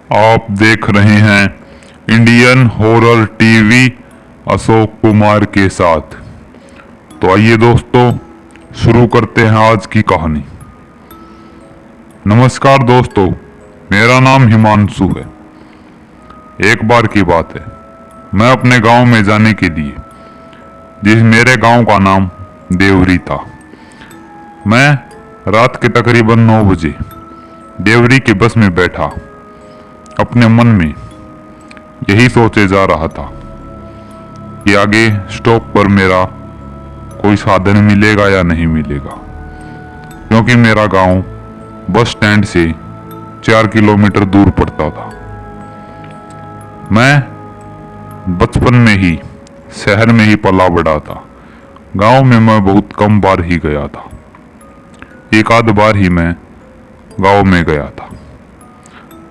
आप देख रहे हैं Indian horror TV Ashok Kumar के साथ। तो आइए दोस्तों, शुरू करते हैं आज की कहानी। नमस्कार दोस्तों, मेरा नाम हिमांशु है। एक बार की बात है, मैं अपने गांव में जाने के लिए, जिस मेरे गांव का नाम देवरी था, मैं रात के तकरीबन 9 बजे देवरी की बस में बैठा अपने मन में यही सोचे जा रहा था कि आगे स्टॉप पर मेरा कोई साधन मिलेगा या नहीं मिलेगा, क्योंकि मेरा गांव बस स्टैंड से 4 किलोमीटर दूर पड़ता था। मैं बचपन में ही शहर में ही पला बड़ा था। गांव में मैं बहुत कम बार ही गया था, एक आध बार ही मैं गांव में गया था।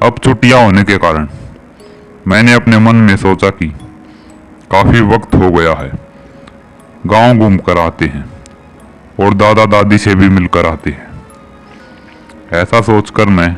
अब छुट्टियां होने के कारण मैंने अपने मन में सोचा कि काफी वक्त हो गया है, गांव घूम कर आते हैं और दादा दादी से भी मिलकर आते हैं। ऐसा सोचकर मैं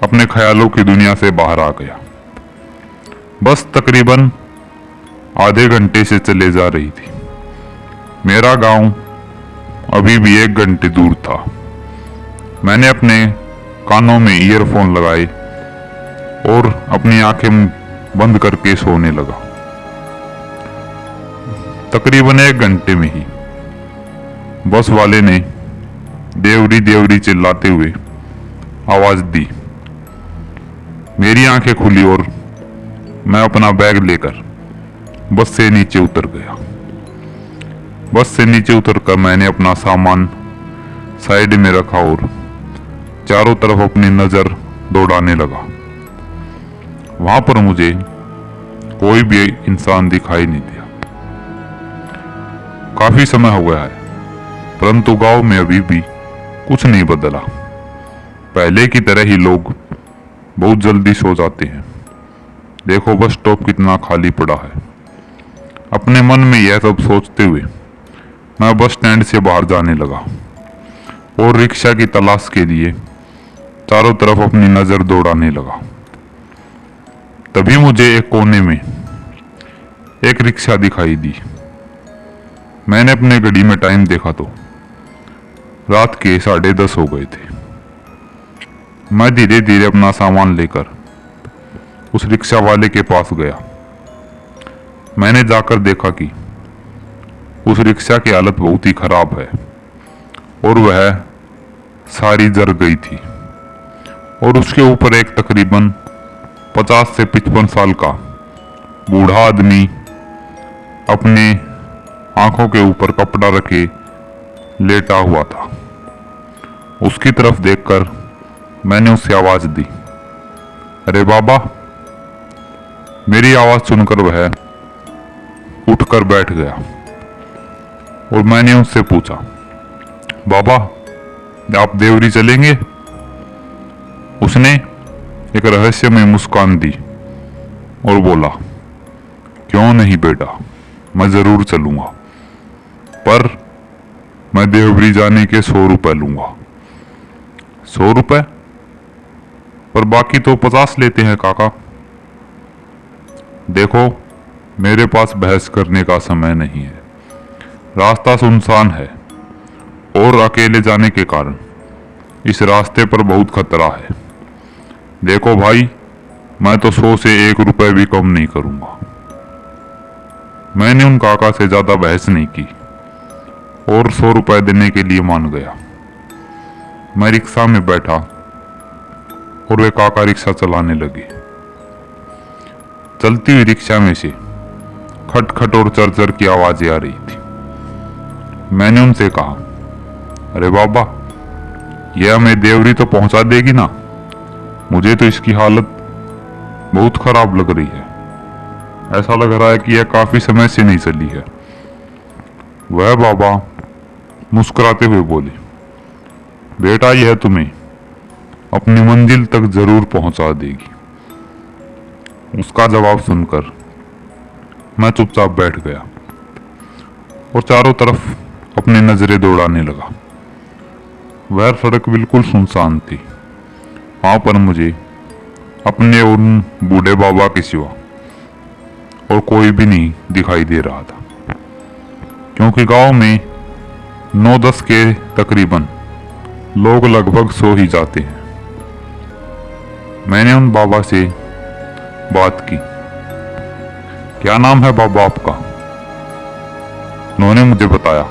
अपने ख्यालों की दुनिया से बाहर आ गया। बस तकरीबन आधे घंटे से चले जा रही थी। मेरा गांव अभी भी 1 घंटे दूर था। मैंने अपने कानों में ईयरफोन लगाए और अपनी आंखें बंद करके सोने लगा। तकरीबन 1 घंटे में ही बस वाले ने देवरी देवरी चिल्लाते हुए आवाज दी। मेरी आंखें खुली और मैं अपना बैग लेकर बस से नीचे उतर गया। बस से नीचे उतरकर मैंने अपना सामान साइड में रखा और चारों तरफ अपनी नजर दौड़ाने लगा। वहां पर मुझे कोई भी इंसान दिखाई नहीं दिया। काफी समय हो गया है, परंतु गांव में अभी भी कुछ नहीं बदला। पहले की तरह ही लोग बहुत जल्दी सो जाते हैं। देखो बस स्टॉप कितना खाली पड़ा है। अपने मन में यह सब सोचते हुए मैं बस स्टैंड से बाहर जाने लगा और रिक्शा की तलाश के लिए चारों तरफ अपनी नजर दौड़ाने लगा। तभी मुझे एक कोने में एक रिक्शा दिखाई दी। मैंने अपने घड़ी में टाइम देखा तो रात के 10:30 हो गए थे। मैं धीरे धीरे अपना सामान लेकर उस रिक्शा वाले के पास गया। मैंने जाकर देखा कि उस रिक्शा की हालत बहुत ही खराब है और वह सारी जल गई थी और उसके ऊपर एक तकरीबन 50 से 55 साल का बूढ़ा आदमी अपने आंखों के ऊपर कपड़ा रखे लेटा हुआ था। उसकी तरफ देखकर मैंने उससे आवाज दी, अरे बाबा। मेरी आवाज सुनकर वह उठकर बैठ गया और मैंने उससे पूछा, बाबा आप देवरी चलेंगे? उसने एक रहस्यमय मुस्कान दी और बोला, क्यों नहीं बेटा, मैं जरूर चलूंगा, पर मैं देवरी जाने के 100 रुपए लूंगा। 100 रुपए? पर बाकी तो 50 लेते हैं काका। देखो, मेरे पास बहस करने का समय नहीं है। रास्ता सुनसान है और अकेले जाने के कारण इस रास्ते पर बहुत खतरा है। देखो भाई, मैं तो 100 से 1 रुपए भी कम नहीं करूंगा। मैंने उन काका से ज्यादा बहस नहीं की और 100 रुपए देने के लिए मान गया। मैं रिक्शा में बैठा और वे काका रिक्शा चलाने लगे। चलती हुई रिक्शा में से खटखट और चरचर की आवाजें आ रही थी। मैंने उनसे कहा, अरे बाबा, यह हमें देवरी तो पहुंचा देगी ना? मुझे तो इसकी हालत बहुत खराब लग रही है। ऐसा लग रहा है कि यह काफी समय से नहीं चली है। वह बाबा मुस्कुराते हुए बोले, बेटा यह तुम्हें अपनी मंजिल तक जरूर पहुंचा देगी। उसका जवाब सुनकर मैं चुपचाप बैठ गया और चारों तरफ अपनी नजरें दौड़ाने लगा। वह सड़क बिल्कुल सुनसान थी। वहां पर मुझे अपने उन बूढ़े बाबा के सिवा और कोई भी नहीं दिखाई दे रहा था, क्योंकि गांव में 9-10 के तकरीबन लोग लगभग सो ही जाते हैं। मैंने उन बाबा से बात की, क्या नाम है बाबा आपका? उन्होंने मुझे बताया,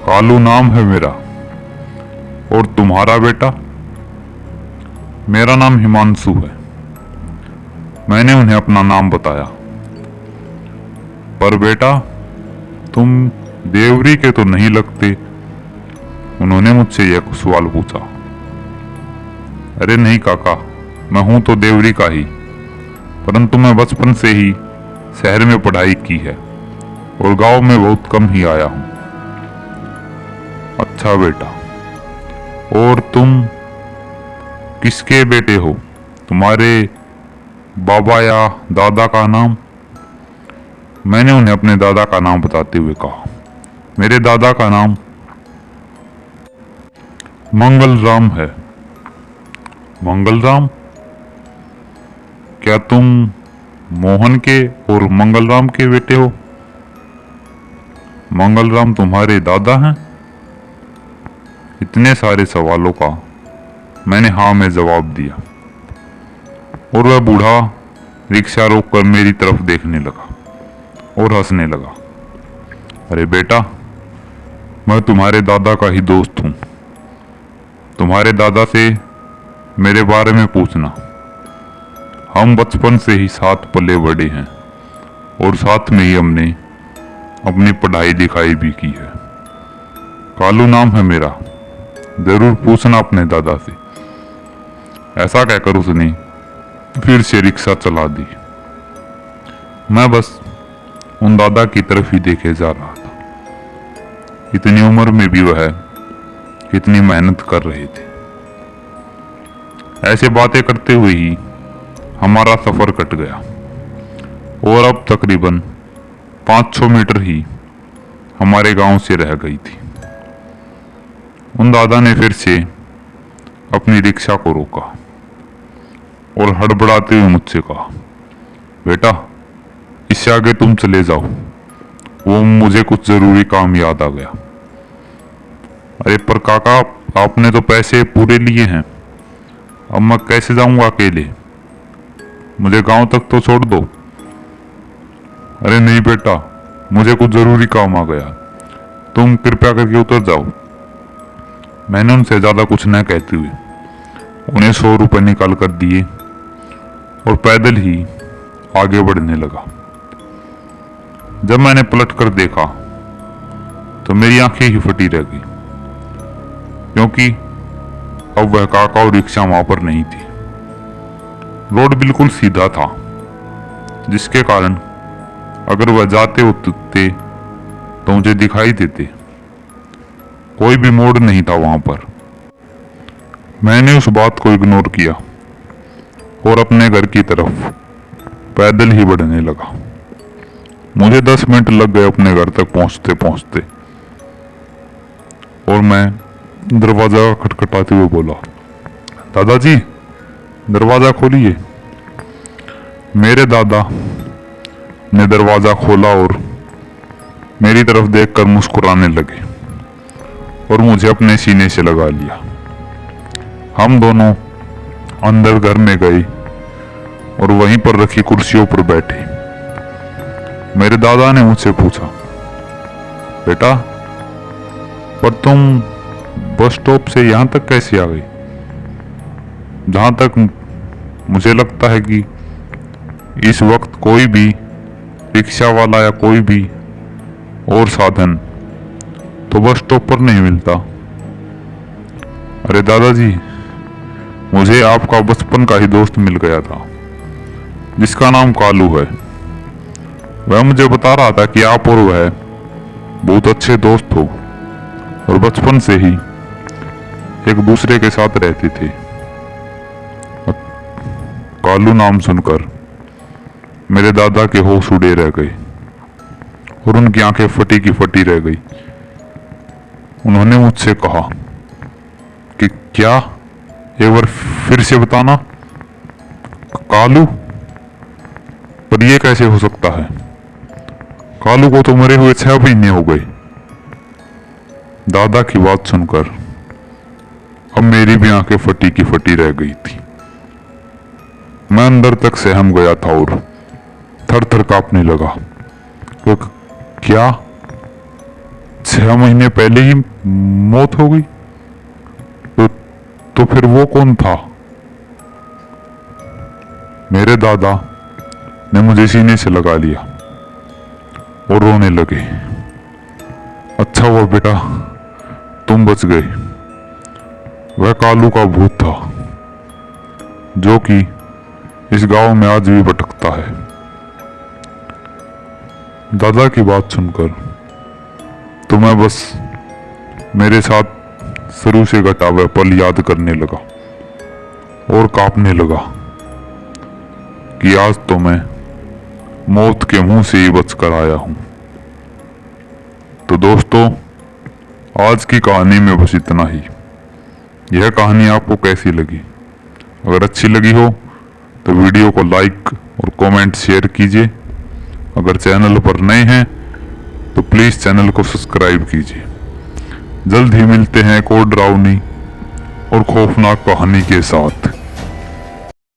कालू नाम है मेरा। और तुम्हारा बेटा? मेरा नाम हिमांशु है। मैंने उन्हें अपना नाम बताया। पर बेटा, तुम देवरी के तो नहीं लगते, उन्होंने मुझसे यह सवाल पूछा। अरे नहीं काका, मैं हूं तो देवरी का ही, परंतु मैं बचपन से ही शहर में पढ़ाई की है और गांव में बहुत कम ही आया हूं। अच्छा बेटा, और तुम किसके बेटे हो? तुम्हारे बाबा या दादा का नाम? मैंने उन्हें अपने दादा का नाम बताते हुए कहा, मेरे दादा का नाम मंगल राम है। मंगल राम? क्या तुम मोहन के और मंगल राम के बेटे हो? मंगल राम तुम्हारे दादा हैं? इतने सारे सवालों का मैंने हाँ में जवाब दिया और वह बूढ़ा रिक्शा रोककर मेरी तरफ देखने लगा और हंसने लगा। अरे बेटा, मैं तुम्हारे दादा का ही दोस्त हूं। तुम्हारे दादा से मेरे बारे में पूछना। हम बचपन से ही साथ पले बड़े हैं और साथ में ही हमने अपनी पढ़ाई लिखाई भी की है। कालू नाम है मेरा, जरूर पूछना अपने दादा से। ऐसा कहकर उसने फिर से रिक्शा चला दी। मैं बस उन दादा की तरफ ही देखे जा रहा था। इतनी उम्र में भी वह कितनी मेहनत कर रहे थे। ऐसे बातें करते हुए ही हमारा सफर कट गया और अब तकरीबन 500 मीटर ही हमारे गांव से रह गई थी। उन दादा ने फिर से अपनी रिक्शा को रोका और हड़बड़ाते हुए मुझसे कहा, बेटा इससे आगे तुम चले जाओ, वो मुझे कुछ जरूरी काम याद आ गया। अरे पर काका, आपने तो पैसे पूरे लिए हैं, अब मैं कैसे जाऊंगा अकेले? मुझे गांव तक तो छोड़ दो। अरे नहीं बेटा, मुझे कुछ जरूरी काम आ गया, तुम कृपया करके उतर जाओ। मैंने उनसे ज्यादा कुछ न कहते हुए उन्हें 100 रुपए निकाल कर दिए और पैदल ही आगे बढ़ने लगा। जब मैंने पलट कर देखा तो मेरी आंखें ही फटी रह गई, क्योंकि अब वह काका और रिक्शा वहां पर नहीं थी। रोड बिल्कुल सीधा था, जिसके कारण अगर वह जाते उतरते तो मुझे दिखाई देते। कोई भी मोड़ नहीं था वहां पर। मैंने उस बात को इग्नोर किया और अपने घर की तरफ पैदल ही बढ़ने लगा। मुझे 10 मिनट लग गए अपने घर तक पहुंचते पहुंचते और मैं दरवाजा खटखटाते हुए बोला, दादाजी दरवाजा खोलिए। मेरे दादा ने दरवाजा खोला और मेरी तरफ देखकर मुस्कुराने लगे और मुझे अपने सीने से लगा लिया। हम दोनों अंदर घर में गए और वहीं पर रखी कुर्सियों पर बैठे। मेरे दादा ने मुझसे पूछा, बेटा पर तुम बस स्टॉप से यहां तक कैसे आ गई? जहां तक मुझे लगता है कि इस वक्त कोई भी रिक्शा वाला या कोई भी और साधन तो बस स्टॉप पर नहीं मिलता। अरे दादाजी, मुझे आपका बचपन का ही दोस्त मिल गया था जिसका नाम कालू है। वह मुझे बता रहा था कि आप और वह बहुत अच्छे दोस्त हो और बचपन से ही एक दूसरे के साथ रहते थे। कालू नाम सुनकर मेरे दादा के होश उड़े रह गए और उनकी आंखें फटी की फटी रह गई। उन्होंने मुझसे कहा कि क्या, एक बार फिर से बताना। कालू? पर ये कैसे हो सकता है? कालू को तो मरे हुए 6 महीने हो गए। दादा की बात सुनकर अब मेरी भी आंखें फटी की फटी रह गई थी। मैं अंदर तक सहम गया था और थर थर कांपने लगा। तो क्या 6 महीने पहले ही मौत हो गई? तो फिर वो कौन था? मेरे दादा ने मुझे सीने से लगा लिया और रोने लगे। अच्छा हुआ बेटा तुम बच गए। वह कालू का भूत था जो कि इस गांव में आज भी भटकता है। दादा की बात सुनकर तो मैं बस मेरे साथ शुरू से घटा हुआ पल याद करने लगा और कांपने लगा कि आज तो मैं मौत के मुंह से ही बचकर आया हूं। तो दोस्तों, आज की कहानी में बस इतना ही। यह कहानी आपको कैसी लगी? अगर अच्छी लगी हो तो वीडियो को लाइक और कमेंट शेयर कीजिए। अगर चैनल पर नए हैं तो प्लीज़ चैनल को सब्सक्राइब कीजिए। जल्द ही मिलते हैं एक और डरावनी और खौफनाक कहानी के साथ।